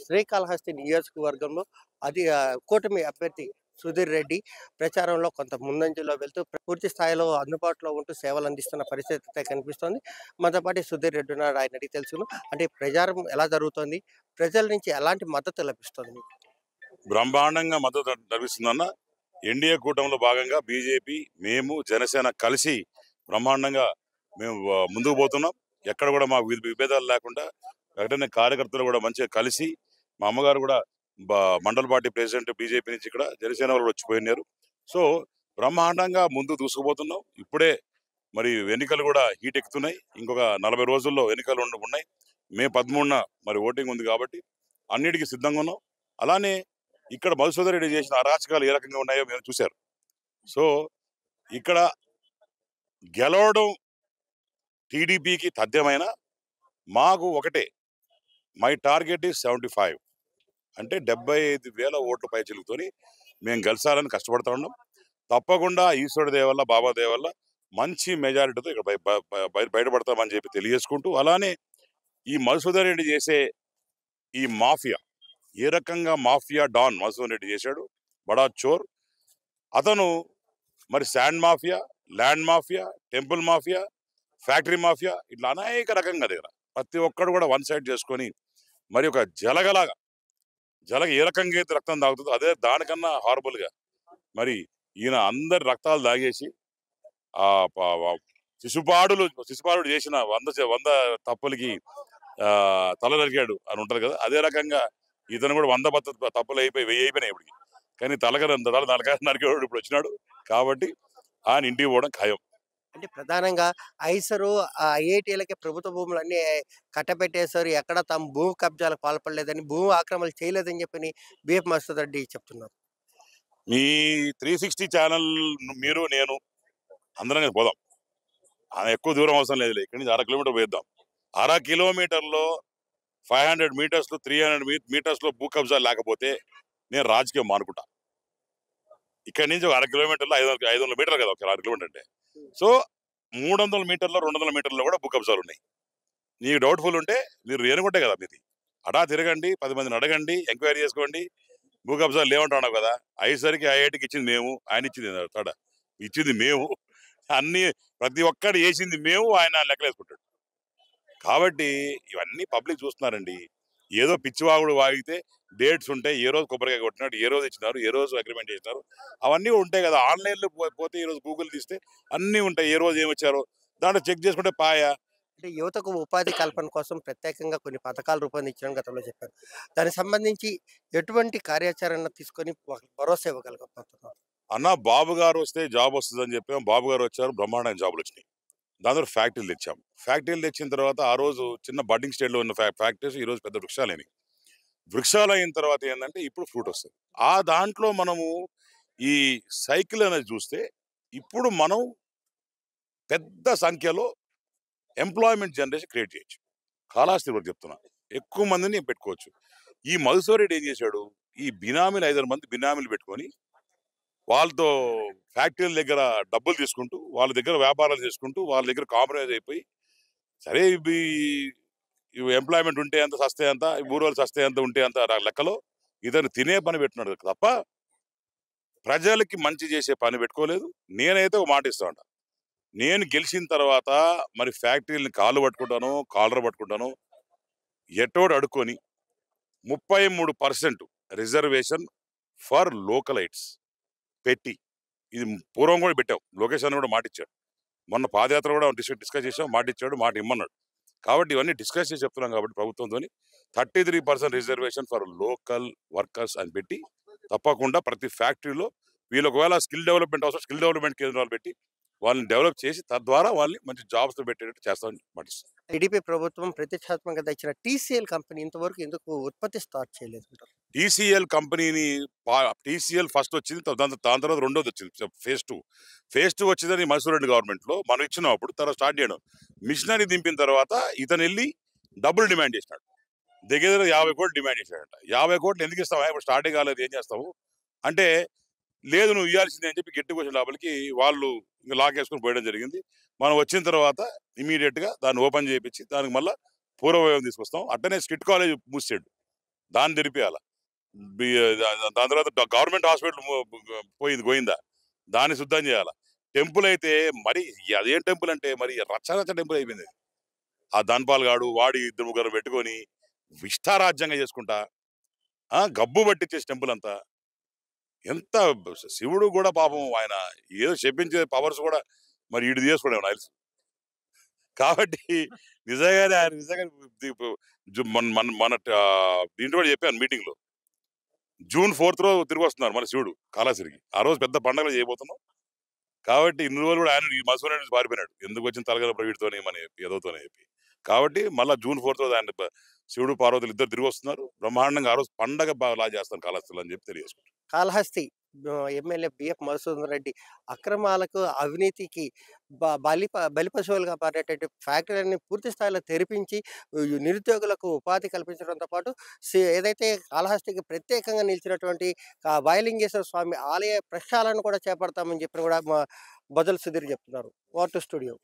శ్రీకాళహస్తి నియోజకవర్గంలో కూటమి అభ్యర్థి సుధీర్ రెడ్డి ప్రచారంలో కొంత ముందంజలో వెళ్తూ పూర్తి స్థాయిలో అందుబాటులో ఉంటూ సేవలు అందిస్తున్న పరిస్థితి అయితే కనిపిస్తోంది. మనతో పాటు సుధీర్ రెడ్డి ఉన్నాడు. ఆయన అడిగి తెలుసుకుందాం. అంటే ప్రచారం ఎలా జరుగుతోంది? ప్రజల నుంచి ఎలాంటి మద్దతు లభిస్తుంది మీకు? బ్రహ్మాండంగా మద్దతు లభిస్తుందన్న. ఎన్డీఏ కూటమిలో భాగంగా బీజేపీ, మేము, జనసేన కలిసి బ్రహ్మాండంగా మేము ముందుకు పోతున్నాం. ఎక్కడ కూడా మా విభేదాలు లేకుండా వెంటనే కార్యకర్తలు కూడా మంచిగా కలిసి, మా అమ్మగారు కూడా మండల పార్టీ ప్రెసిడెంట్ బీజేపీ నుంచి ఇక్కడ జనసేన వాళ్ళు వచ్చిపోయినారు. సో బ్రహ్మాండంగా ముందుకు దూసుకుపోతున్నాం. ఇప్పుడే మరి ఎన్నికలు కూడా హీట్ ఎక్కుతున్నాయి. ఇంకొక 40 రోజుల్లో ఎన్నికలు ఉన్నాయి. మే 13న మరి ఓటింగ్ ఉంది కాబట్టి అన్నిటికీ సిద్ధంగా ఉన్నాం. అలానే ఇక్కడ మధుసూదన్ రెడ్డి చేసిన అరాచకాలు ఏ రకంగా ఉన్నాయో మేము చూశారు. సో ఇక్కడ గెలవడం టీడీపీకి తథ్యమైన, మాకు ఒకటే, మై టార్గెట్ ఈజ్ 75, అంటే 75,000 ఓట్ల పైచిలుకుతోని మేము గెలిచాలని కష్టపడతా ఉన్నాం. తప్పకుండా ఈశ్వరుడి దయ వల్ల, బాబా దయ వల్ల మంచి మెజారిటీతో ఇక్కడ బయటపడతామని చెప్పి తెలియజేసుకుంటూ, అలానే ఈ మధుసూదన్ రెడ్డి చేసే ఈ మాఫియా, ఏ రకంగా మాఫియా డాన్ మధుసూదన్ రెడ్డి చేశాడు, బడా చోర్ అతను. మరి sand mafia, land mafia, temple mafia, factory mafia, ఇట్లా అనేక రకంగా దగ్గర ప్రతి ఒక్కడు కూడా వన్ సైడ్ చేసుకొని మరి ఒక జలగ ఏ రకంగా అయితే రక్తం తాగుతుందో అదే దానికన్నా హారబుల్గా మరి ఈయన అందరి రక్తాలు తాగేసి ఆ శిశుపాలుడు చేసిన 100 తప్పులకి తల నరికాడు అని ఉంటది కదా, అదే రకంగా ఇతను కూడా 100 తప్పులు అయిపోయి 1000 అయిపోయినాయి ఇప్పటికి. కానీ నరికేవాడు ఇప్పుడు వచ్చినాడు కాబట్టి ఆయన ఇంటికి పోవడం ఖాయం. అంటే ప్రధానంగా ఐసరు, ఐఐటీలకే ప్రభుత్వ భూములన్నీ కట్టబెట్టేశారు. ఎక్కడ తమ భూ కబ్జాలకు పాల్పడలేదని, భూ ఆక్రమణలు చేయలేదని చెప్పని బిఎఫ్ మధుసూదన్ రెడ్డి చెప్తున్నారు. మీ 360 ఛానల్ మీరు నేను అందరం కలిసి పోదాం. ఎక్కువ దూరం అవసరం లేదు, ఇక్కడి నుంచి 1/2 కిలోమీటర్ పోయిద్దాం. 1/2 కిలోమీటర్లో 500 మీటర్స్ 300 మీటర్స్ లో భూ కబ్జా లేకపోతే నేను రాజకీయం మానుకుంటా. ఇక్కడి నుంచి 1/2 కిలోమీటర్లో 500 మీటర్లు కదా, ఒక 1/2 కిలోమీటర్ అంటే. సో 300 మీటర్లో 200 మీటర్లో కూడా భూ కబ్జాలు ఉన్నాయి. నీకు డౌట్ఫుల్ ఉంటే మీరు ఏనుకుంటే కదా మీది, అడా తిరగండి, 10 మందిని అడగండి, ఎంక్వైరీ చేసుకోండి. భూ కబ్జాలు లేవంటున్నావు కదా, ఐసరికి ఐఐటికి ఇచ్చింది మేము, ఆయన ఇచ్చింది మేము, అన్ని ప్రతి ఒక్కరు వేసింది మేము, ఆయన లెక్కలేసుకుంటాడు. కాబట్టి ఇవన్నీ పబ్లిక్ చూస్తున్నారండి. ఏదో పిచ్చివాగుడు వాగితే డేట్స్ ఉంటాయి, ఏ రోజు కొబ్బరికాయ కొట్టినాడు, ఏ రోజు ఇచ్చినారు, ఏ రోజు అగ్రిమెంట్ చేసినారు, అవన్నీ ఉంటాయి కదా. ఆన్లైన్లో పోతే ఈ రోజు గూగుల్ తీస్తే అన్నీ ఉంటాయి, ఏ రోజు ఏమొచ్చారో దాంట్లో చెక్ చేసుకుంటే పాయా. అంటే యువతకు ఉపాధి కల్పన కోసం ప్రత్యేకంగా కొన్ని పథకాలు రూపొందించడం గతంలో చెప్పారు. దానికి సంబంధించి ఎటువంటి కార్యాచరణ తీసుకొని భరోసా ఇవ్వగలుగుతున్నారు? అన్న, బాబు గారు వస్తే జాబ్ వస్తుందని చెప్పాం. బాబు గారు వచ్చారు, బ్రహ్మాండమైన జాబులు వచ్చినాయి. దాంతో ఫ్యాక్టరీలు తెచ్చాం. ఫ్యాక్టరీలు తెచ్చిన తర్వాత ఆ రోజు చిన్న బడ్డింగ్ స్టేజ్లో ఉన్న ఫ్యాక్టరీస్ ఈ రోజు పెద్ద వృక్షాలైనవి. వృక్షాలు అయిన తర్వాత ఏంటంటే ఇప్పుడు ఫ్రూట్ వస్తుంది. ఆ దాంట్లో మనము ఈ సైకిల్ అనేది చూస్తే ఇప్పుడు మనం పెద్ద సంఖ్యలో ఎంప్లాయ్మెంట్ జనరేషన్ క్రియేట్ చేయొచ్చు. కాళహస్తి వరకు చెప్తున్నా, ఎక్కువ మందిని పెట్టుకోవచ్చు. ఈ మధుసూదన్ రెడ్డి ఏం చేశాడు, ఈ బినామీలు 5 మంది బినామీలు పెట్టుకొని వాళ్ళతో ఫ్యాక్టరీల దగ్గర డబ్బులు తీసుకుంటూ, వాళ్ళ దగ్గర వ్యాపారాలు చేసుకుంటూ, వాళ్ళ దగ్గర కాంప్రమైజ్ అయిపోయి, సరే ఇవి ఎంప్లాయ్మెంట్ ఉంటే అంత, సస్తే అంత, ఊరోళ్ళు సస్తే అంత ఉంటే అంత లెక్కలో ఇతను తినే పని పెట్టినాడు తప్ప ప్రజలకి మంచి చేసే పని పెట్టుకోలేదు. నేనైతే ఒక మాట ఇస్తా ఉంటా, నేను గెలిచిన తర్వాత మరి ఫ్యాక్టరీని కాలర్ పట్టుకుంటాను, ఎటోడు అడుక్కొని 33% రిజర్వేషన్ ఫర్ లోకలైట్స్ పెట్టి, ఇది పూర్వం కూడా పెట్టాం, లోకేష్ అని కూడా మాట ఇచ్చాడు. మొన్న పాదయాత్ర కూడా డిస్కస్ చేసాం, మాట ఇచ్చాడు, మాట ఇమ్మన్నాడు. కాబట్టి ఇవన్నీ డిస్కస్ చేసి చెప్తున్నాం. కాబట్టి ప్రభుత్వంతో 33% రిజర్వేషన్ ఫర్ లోకల్ వర్కర్స్ అని పెట్టి, తప్పకుండా ప్రతి ఫ్యాక్టరీలో వీళ్ళు ఒకవేళ స్కిల్ డెవలప్మెంట్ అవసరం, స్కిల్ డెవలప్మెంట్ కేంద్రాలు పెట్టి వాళ్ళని డెవలప్ చేసి తద్వారా వాళ్ళని మంచి జాబ్స్ పెట్టేటట్టు చేస్తామని మాటిస్తాం. టీడీపీ ప్రభుత్వం ప్రతిష్టాత్మకంగా తెచ్చిన టీసీఎల్ కంపెనీ ఇంతవరకు ఎందుకు ఉత్పత్తి స్టార్ట్ చేయలేదు? టీసీఎల్ కంపెనీని టీసీఎల్ ఫస్ట్ వచ్చింది, దాని తర్వాత రెండోది వచ్చింది ఫేజ్ 2 వచ్చిందని మైసూర్ రెడ్డి గవర్నమెంట్ లో మనం ఇచ్చినప్పుడు తర్వాత స్టార్ట్ చేయడం. మిషనరీ దింపిన తర్వాత ఇతను వెళ్ళి డబ్బులు డిమాండ్ చేసినాడు, దగ్గర 50 కోట్లు డిమాండ్ చేశాడంట. 50 కోట్లు ఎందుకు ఇస్తావా, ఇప్పుడు స్టార్టింగ్ కాలేదు, ఏం చేస్తావు అంటే, లేదు నువ్వు ఇవ్వాల్సిందే అని చెప్పి గట్టికి వచ్చిన లోపలికి వాళ్ళు ఇంకా లాక్ వేసుకొని పోయడం జరిగింది. మనం వచ్చిన తర్వాత ఇమీడియట్ గా దాన్ని ఓపెన్ చేయించి దానికి మళ్ళీ పూర్వవైభవం తీసుకొస్తాం. అట్టనే స్కిట్ కాలేజ్ మూసాడు. దాన్ని తెరిపియాల. దాని తర్వాత గవర్నమెంట్ హాస్పిటల్ పోయింది గోయిందా, దాన్ని శుద్ధం చేయాల. టెంపుల్ అయితే మరి అదేం టెంపుల్ అంటే మరి రచ్చ రచ్చ టెంపుల్ అయిపోయింది. ఆ ధన్పాల్ గాడు వాడి 2 ముగ్గురు పెట్టుకొని ఇష్టారాజ్యంగా చేసుకుంటా గబ్బు పట్టించేసి టెంపుల్ అంతా. ఎంత శివుడు కూడా పాపం ఆయన ఏదో చెప్పించే పవర్స్ కూడా మరి ఈడు చేసుకోవడం నాకు తెలుసు. కాబట్టి నిజంగానే ఆయన నిజంగా మన దీంట్లో కూడా చెప్పాను మీటింగ్ లో, జూన్ 4th రోజు తిరిగి వస్తున్నారు మన శివుడు కాళాశ్రికి. ఆ రోజు పెద్ద పండుగలు చేయబోతున్నాం. కాబట్టి ఇన్ని రోజులు కూడా ఆయన ఈ మసూరి నుంచి పారిపోయినాడు, ఎందుకు వచ్చిన తలగల వీడితోనే మన ఏదోతోనే చెప్పి. కాబట్టి మళ్ళీ జూన్ 4th రోజు ఆయన శివుడు పార్వతులు ఇద్దరు తిరిగి వస్తున్నారు. బ్రహ్మాండంగా ఆ రోజు పండగ బాగా చేస్తాను కాళహస్తిలో అని చెప్పి తెలియజేసుకుంటారు. కాళహస్తి ఎమ్మెల్యే బిఎఫ్ మధుసూదన్ రెడ్డి అక్రమాలకు, అవినీతికి బలిపశువులుగా మారేటటువంటి ఫ్యాక్టరీని పూర్తి స్థాయిలో తెరిపించి నిరుద్యోగులకు ఉపాధి కల్పించడంతో పాటు ఏదైతే కాళహస్తికి ప్రత్యేకంగా నిలిచినటువంటి బయలింగేశ్వర స్వామి ఆలయ ప్రక్షాళన కూడా చేపడతామని చెప్పి కూడా బొజ్జల సుధీర్ చెప్తున్నారు. War to studio.